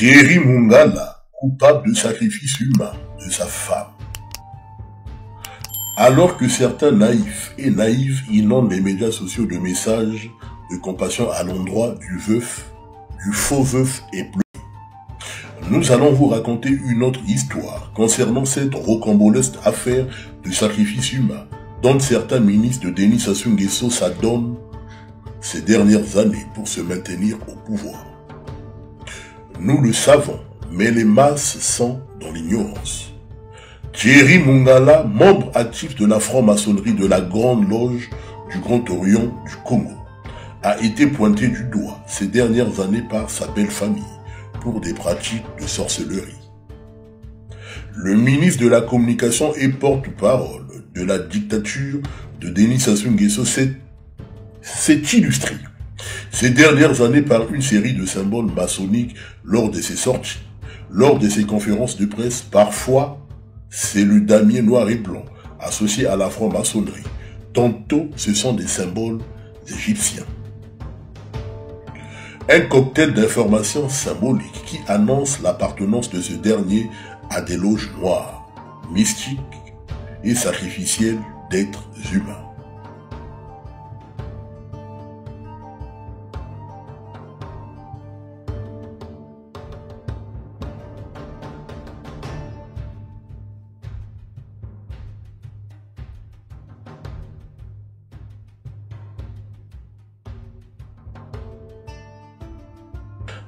Thierry Mongala, coupable de sacrifice humain de sa femme. Alors que certains naïfs et naïves inondent les médias sociaux de messages de compassion à l'endroit du faux veuf éploré, nous allons vous raconter une autre histoire concernant cette rocambolesque affaire de sacrifice humain dont certains ministres de Denis Sassou Nguesso s'adonnent ces dernières années pour se maintenir au pouvoir. Nous le savons, mais les masses sont dans l'ignorance. Thierry Mongala, membre actif de la franc-maçonnerie de la Grande Loge du Grand Orient du Congo, a été pointé du doigt ces dernières années par sa belle famille pour des pratiques de sorcellerie. Le ministre de la Communication et porte-parole de la dictature de Denis Sassou Nguesso s'est illustré ces dernières années par une série de symboles maçonniques lors de ses sorties, lors de ses conférences de presse. Parfois, c'est le damier noir et blanc associé à la franc-maçonnerie. Tantôt, ce sont des symboles égyptiens. Un cocktail d'informations symboliques qui annonce l'appartenance de ce dernier à des loges noires, mystiques et sacrificielles d'êtres humains.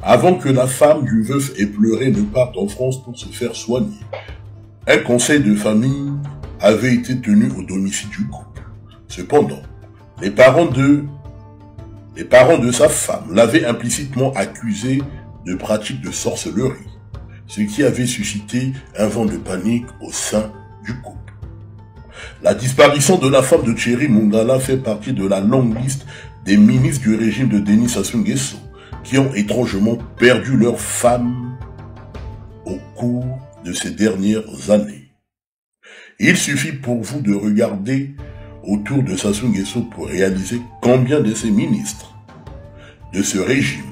Avant que la femme du veuf éploré ne parte en France pour se faire soigner, un conseil de famille avait été tenu au domicile du couple. Cependant, les parents de sa femme l'avaient implicitement accusé de pratique de sorcellerie, ce qui avait suscité un vent de panique au sein du couple. La disparition de la femme de Thierry Mongala fait partie de la longue liste des ministres du régime de Denis Sassou Nguesso qui ont étrangement perdu leur femme au cours de ces dernières années. Il suffit pour vous de regarder autour de Sassou Nguesso pour réaliser combien de ces ministres de ce régime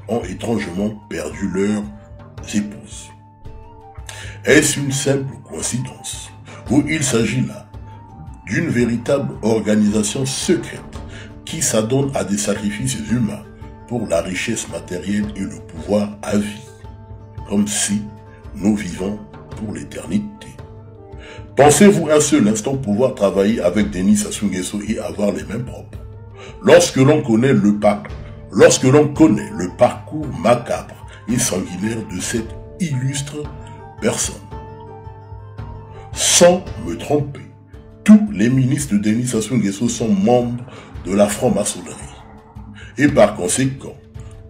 ont étrangement perdu leurs épouses. Est-ce une simple coïncidence ou il s'agit là d'une véritable organisation secrète qui s'adonne à des sacrifices humains pour la richesse matérielle et le pouvoir à vie, comme si nous vivons pour l'éternité? Pensez-vous un seul instant pouvoir travailler avec Denis Sassou Nguesso et avoir les mêmes propos? Lorsque l'on connaît le parcours macabre et sanguinaire de cette illustre personne. Sans me tromper, tous les ministres de Denis Sassou Nguesso sont membres de la franc-maçonnerie. Et par conséquent,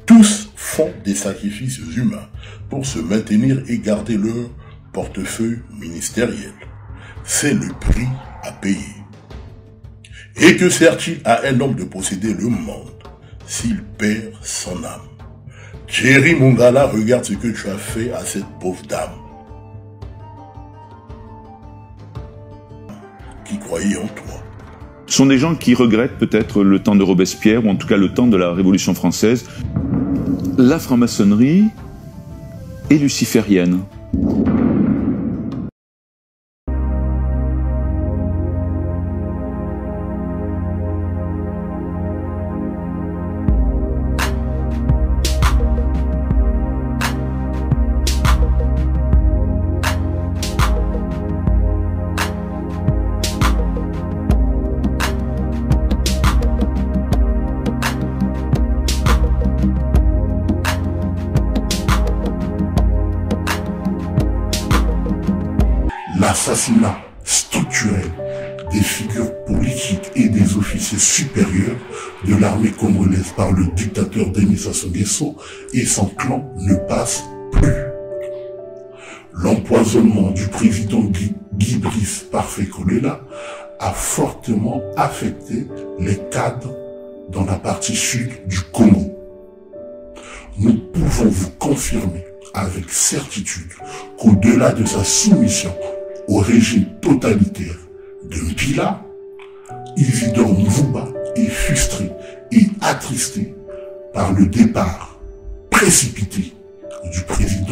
tous font des sacrifices humains pour se maintenir et garder leur portefeuille ministériel. C'est le prix à payer. Et que sert-il à un homme de posséder le monde s'il perd son âme? Thierry Mongala, regarde ce que tu as fait à cette pauvre dame qui croyait en toi. Ce sont des gens qui regrettent peut-être le temps de Robespierre, ou en tout cas le temps de la Révolution française. La franc-maçonnerie est luciférienne. L'assassinat structurel des figures politiques et des officiers supérieurs de l'armée congolaise par le dictateur Denis Sassou Nguesso et son clan ne passe plus. L'empoisonnement du président Guy Brice Parfait Kolela a fortement affecté les cadres dans la partie sud du Congo. Nous pouvons vous confirmer avec certitude qu'au-delà de sa soumission au régime totalitaire de Mpila, Isidore Mvouba est frustré et attristé par le départ précipité du président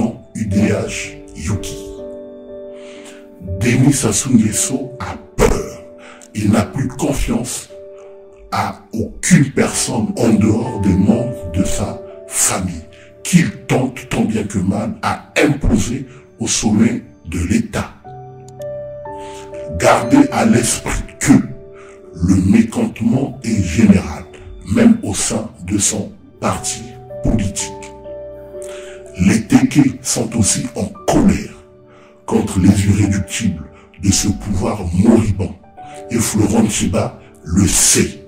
mariage Yuki. Denis Sassou Nguesso a peur. Il n'a plus confiance à aucune personne en dehors des membres de sa famille, qu'il tente tant bien que mal à imposer au sommet de l'État. Gardez à l'esprit que le mécontentement est général, même au sein de son parti politique. Les Tékés sont aussi en colère contre les irréductibles de ce pouvoir moribond, et Florent Tchiba le sait.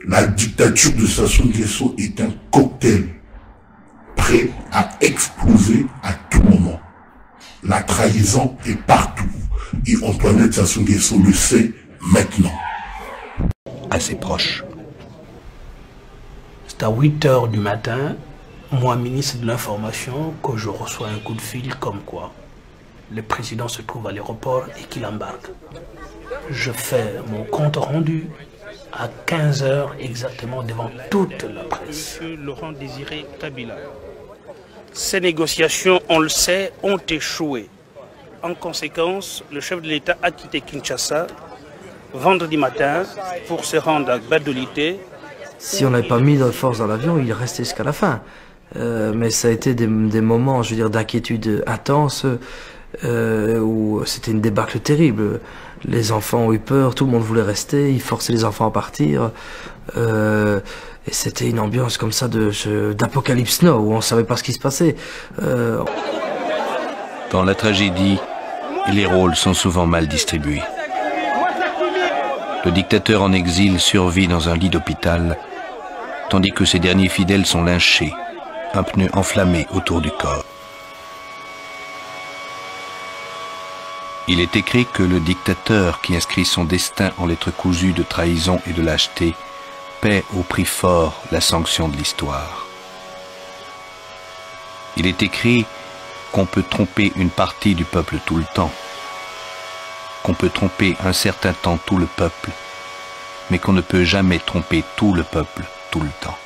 La dictature de Sassou Nguesso est un cocktail prêt à exploser à tout moment. La trahison est partout et Antoinette Sassou Nguesso le sait maintenant. À ses proches. C'est à 8 h du matin, moi ministre de l'Information, que je reçois un coup de fil comme quoi le président se trouve à l'aéroport et qu'il embarque. Je fais mon compte rendu à 15 h exactement devant toute la presse. Monsieur Laurent Désiré Kabila. Ces négociations, on le sait, ont échoué. En conséquence, le chef de l'État a quitté Kinshasa vendredi matin pour se rendre à Badolité. Si on n'avait pas mis de force dans l'avion, il restait jusqu'à la fin. Mais ça a été des moments, je veux dire, d'inquiétude intense, où c'était une débâcle terrible. Les enfants ont eu peur, tout le monde voulait rester, ils forçaient les enfants à partir. Et c'était une ambiance comme ça d'Apocalypse Now, où on ne savait pas ce qui se passait. Dans la tragédie, les rôles sont souvent mal distribués. Le dictateur en exil survit dans un lit d'hôpital, tandis que ses derniers fidèles sont lynchés, un pneu enflammé autour du corps. Il est écrit que le dictateur qui inscrit son destin en lettres cousues de trahison et de lâcheté paie au prix fort la sanction de l'histoire. Il est écrit qu'on peut tromper une partie du peuple tout le temps, qu'on peut tromper un certain temps tout le peuple, mais qu'on ne peut jamais tromper tout le peuple tout le temps.